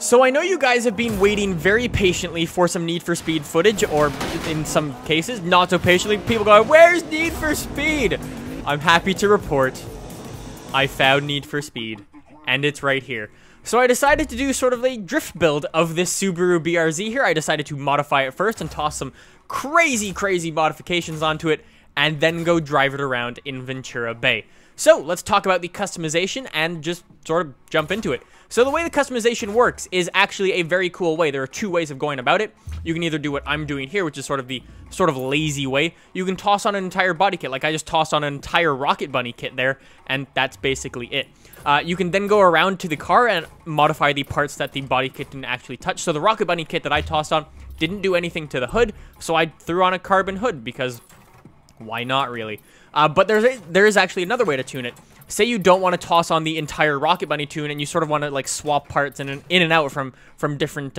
So I know you guys have been waiting very patiently for some Need for Speed footage, or in some cases, not so patiently. People go, where's Need for Speed? I'm happy to report I found Need for Speed, and it's right here. So I decided to do sort of a drift build of this Subaru BRZ here. I decided to modify it first and toss some crazy modifications onto it, and then go drive it around in Ventura Bay. So let's talk about the customization and just sort of jump into it. So the way the customization works is actually a very cool way. There are two ways of going about it. You can either do what I'm doing here, which is sort of the lazy way. You can toss on an entire body kit, like I just tossed on an entire Rocket Bunny kit there, and that's basically it. You can then go around to the car and modify the parts that the body kit didn't actually touch. So the Rocket Bunny kit that I tossed on didn't do anything to the hood, so I threw on a carbon hood because why not, really? But there is actually another way to tune it. Say you don't want to toss on the entire Rocket Bunny tune and you sort of want to like swap parts in and out from different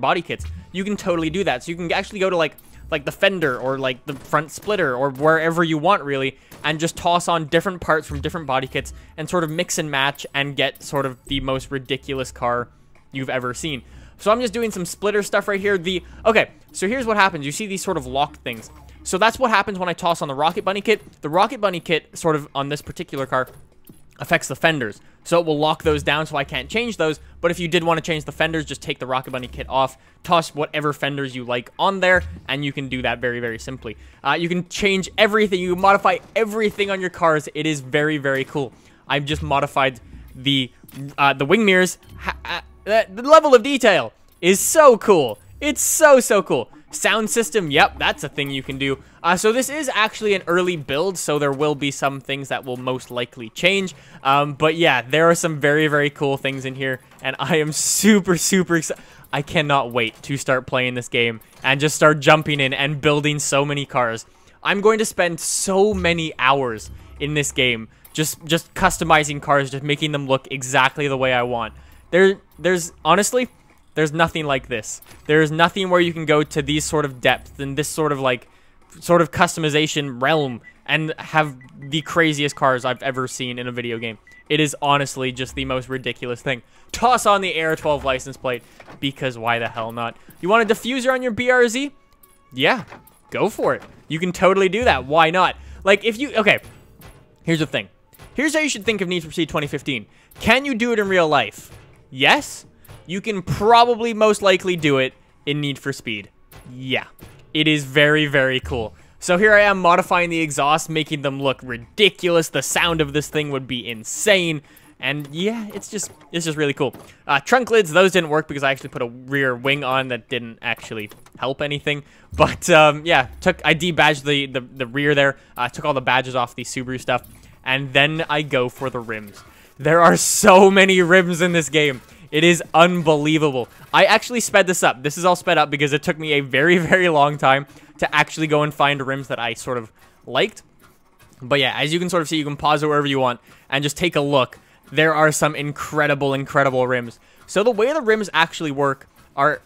body kits. You can totally do that. So you can actually go to like the fender or like the front splitter or wherever you want, really, and just toss on different parts from different body kits and sort of mix and match and get sort of the most ridiculous car you've ever seen. So I'm just doing some splitter stuff right here. Okay, so here's what happens. You see these sort of locked things. So that's what happens when I toss on the Rocket Bunny kit. The Rocket Bunny kit, sort of on this particular car, affects the fenders. So it will lock those down so I can't change those. But if you did want to change the fenders, just take the Rocket Bunny kit off, toss whatever fenders you like on there, and you can do that very simply. You can change everything. You can modify everything on your cars. It is very cool. I've just modified the wing mirrors. The level of detail is so cool. It's so cool. Sound system, yep, that's a thing you can do. So this is actually an early build, so there will be some things that will most likely change. But yeah, there are some very cool things in here, and I am super excited. I cannot wait to start playing this game and just start jumping in and building so many cars. I'm going to spend so many hours in this game just customizing cars, just making them look exactly the way I want. There's honestly, there's nothing like this. There is nothing where you can go to these sort of depth and this sort of customization realm and have the craziest cars I've ever seen in a video game. It is honestly just the most ridiculous thing. Toss on the Aero 12 license plate, because why the hell not? You want a diffuser on your BRZ? Yeah, go for it. You can totally do that. Why not? Like, okay, here's the thing. Here's how you should think of Need for Speed 2015. Can you do it in real life? Yes. You can probably most likely do it in Need for Speed. Yeah, it is very cool. So here I am modifying the exhaust, making them look ridiculous. The sound of this thing would be insane. And yeah, it's just really cool. Trunk lids, those didn't work because I actually put a rear wing on that didn't actually help anything. But yeah, I debadged the rear there. Took all the badges off the Subaru stuff. And then I go for the rims. There are so many rims in this game. It is unbelievable. I actually sped this up. This is all sped up because it took me a very long time to actually go and find rims that I sort of liked. But yeah, as you can sort of see, you can pause it wherever you want and just take a look. There are some incredible rims. So the way the rims actually work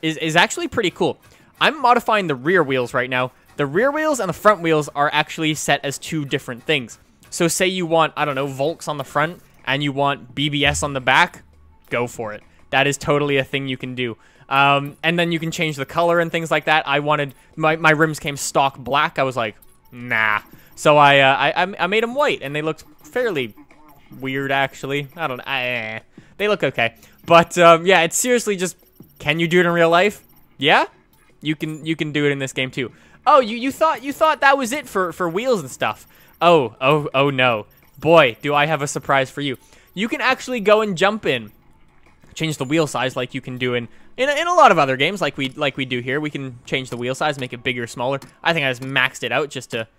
is actually pretty cool. I'm modifying the rear wheels right now. The rear wheels and the front wheels are actually set as two different things. So say you want, I don't know, Volks on the front and you want BBS on the back, go for it. That is totally a thing you can do. And then you can change the color and things like that. I wanted, my rims came stock black. I was like, nah. So I made them white, and they looked fairly weird, actually. I don't know. They look okay. But yeah, it's seriously just, can you do it in real life? Yeah? You can do it in this game too. Oh, you thought that was it for wheels and stuff. Oh no. Boy, do I have a surprise for you. You can actually go and jump in. Change the wheel size like you can do in a lot of other games, like we do here. We can change the wheel size, make it bigger, smaller. I think I just maxed it out just to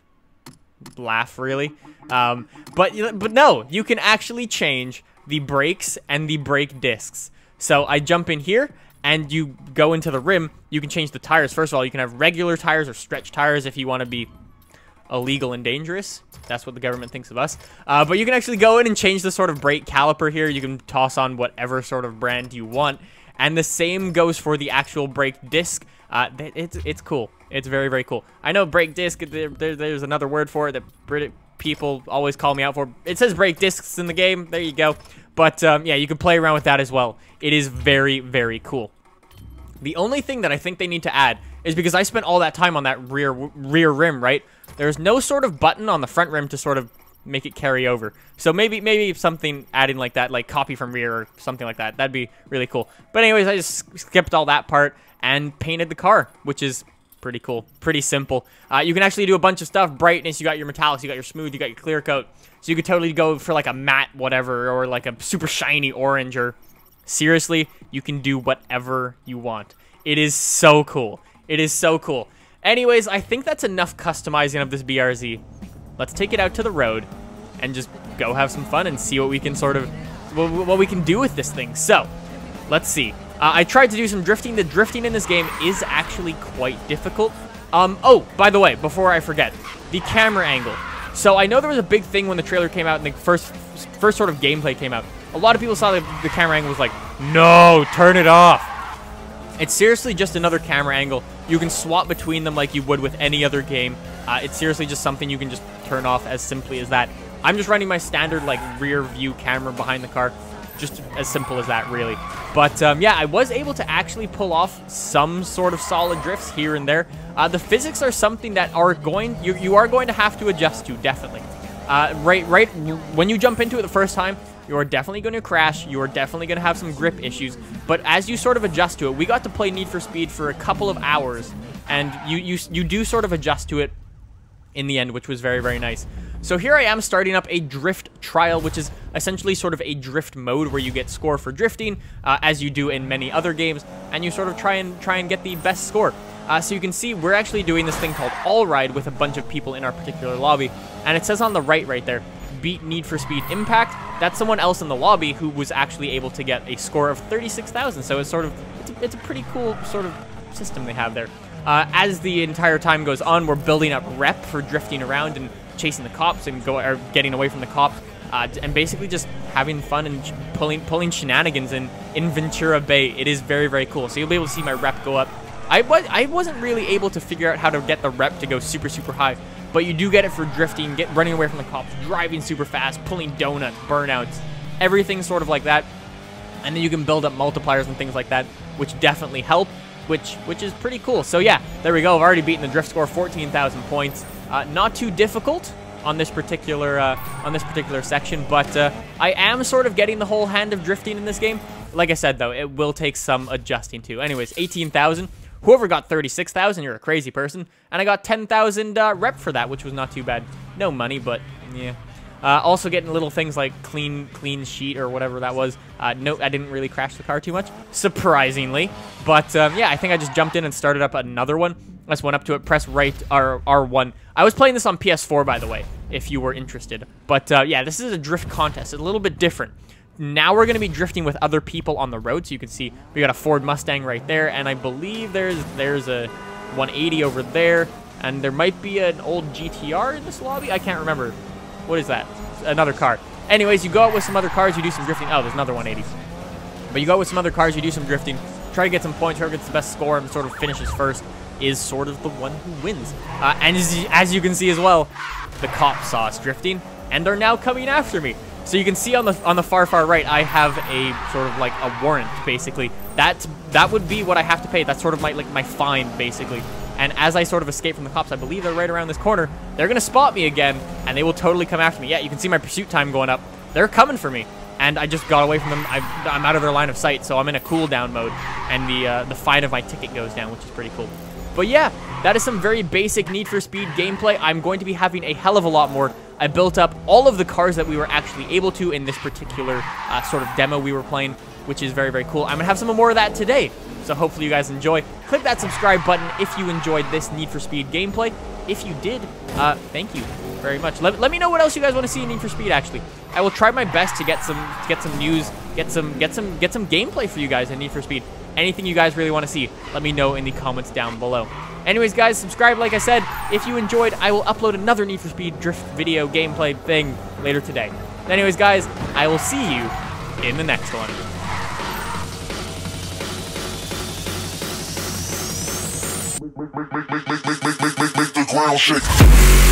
laugh, really. But no, you can actually change the brakes and the brake discs. So I jump in here, and you go into the rim. You can change the tires. First of all, you can have regular tires or stretch tires if you want to be illegal and dangerous. That's what the government thinks of us. But you can actually go in and change the sort of brake caliper here. You can toss on whatever sort of brand you want. And the same goes for the actual brake disc. It's cool. It's very cool. I know brake disc, there's another word for it that people always call me out for. It says brake discs in the game. There you go. But yeah, you can play around with that as well. It is very, very cool. The only thing that I think they need to add is because I spent all that time on that rear rim, right? There's no sort of button on the front rim to sort of make it carry over. So maybe something adding like that, like copy from rear or something like that. That'd be really cool. But anyways, I just skipped all that part and painted the car, which is pretty cool, pretty simple. You can actually do a bunch of stuff. Brightness, you got your metallics, you got your smooth, you got your clear coat. So you could totally go for like a matte whatever, or like a super shiny orange, or seriously, you can do whatever you want. It is so cool. It is so cool. Anyways, I think that's enough customizing of this BRZ. Let's take it out to the road and just go have some fun and see what we can sort of, what we can do with this thing. So, let's see. I tried to do some drifting. The drifting in this game is actually quite difficult. Oh, by the way, before I forget, the camera angle. So I know there was a big thing when the trailer came out and the first sort of gameplay came out. A lot of people saw the camera angle was like, no, turn it off. It's seriously just another camera angle. You can swap between them like you would with any other game. It's seriously just something you can just turn off as simply as that. I'm just running my standard like rear view camera behind the car. Just as simple as that, really. But yeah, I was able to actually pull off some sort of solid drifts here and there. The physics are something that you are going to have to adjust to, definitely. Right when you jump into it the first time, you are definitely going to crash. You are definitely going to have some grip issues. But as you sort of adjust to it, we got to play Need for Speed for a couple of hours, and you do sort of adjust to it in the end, which was very, very nice. So here I am starting up a drift trial, which is essentially sort of a drift mode where you get score for drifting, as you do in many other games, and you sort of try and get the best score. So you can see we're actually doing this thing called All Ride with a bunch of people in our particular lobby, and it says on the right there, beat Need for Speed Impact. That's someone else in the lobby who was actually able to get a score of 36,000. So it's sort of it's a pretty cool sort of system they have there. As the entire time goes on, we're building up rep for drifting around and chasing the cops and getting away from the cops, and basically just having fun and pulling shenanigans in Ventura Bay. It is very, very cool. So you'll be able to see my rep go up. I wasn't really able to figure out how to get the rep to go super, super high, but you do get it for drifting, running away from the cops, driving super fast, pulling donuts, burnouts, everything sort of like that. And then you can build up multipliers and things like that, which definitely help, which is pretty cool. So yeah, there we go. I've already beaten the drift score, 14,000 points. Not too difficult on this particular section, but I am sort of getting the whole hand of drifting in this game. Like I said, though, it will take some adjusting to. Anyways, 18,000. Whoever got 36,000, you're a crazy person. And I got 10,000 rep for that, which was not too bad. No money, but yeah. Also getting little things like clean sheet or whatever that was. No, I didn't really crash the car too much, surprisingly. But yeah, I think I just jumped in and started up another one. Let's went up to it, press right R1. I was playing this on PS4, by the way, if you were interested. But yeah, this is a drift contest. It's a little bit different. Now we're going to be drifting with other people on the road. So you can see we got a Ford Mustang right there. And I believe there's a 180 over there. And there might be an old GTR in this lobby. I can't remember. What is that? Another car. Anyways, you go out with some other cars, you do some drifting. Oh, there's another 180. But you go out with some other cars, you do some drifting. Try to get some points. Whoever gets the best score and sort of finishes first is sort of the one who wins. And as you can see as well, the cops saw us drifting and are now coming after me. So you can see on the far right, I have a sort of like a warrant, basically. That would be what I have to pay. That's sort of my fine, basically. And as I sort of escape from the cops, I believe they're right around this corner. They're gonna spot me again, and they will totally come after me. Yeah, you can see my pursuit time going up. They're coming for me, and I just got away from them. I'm out of their line of sight, so I'm in a cooldown mode, and the fine of my ticket goes down, which is pretty cool. But yeah, that is some very basic Need for Speed gameplay. I'm going to be having a hell of a lot more. I built up all of the cars that we were actually able to in this particular sort of demo we were playing, which is very, very cool. I'm going to have some more of that today, so hopefully you guys enjoy. Click that subscribe button if you enjoyed this Need for Speed gameplay. If you did, thank you very much. Let me know what else you guys want to see in Need for Speed, actually. I will try my best to get some news, get some gameplay for you guys in Need for Speed. Anything you guys really want to see, let me know in the comments down below. Anyways, guys, subscribe like I said. If you enjoyed, I will upload another Need for Speed drift video gameplay thing later today. Anyways, guys, I will see you in the next one. Make the ground shake.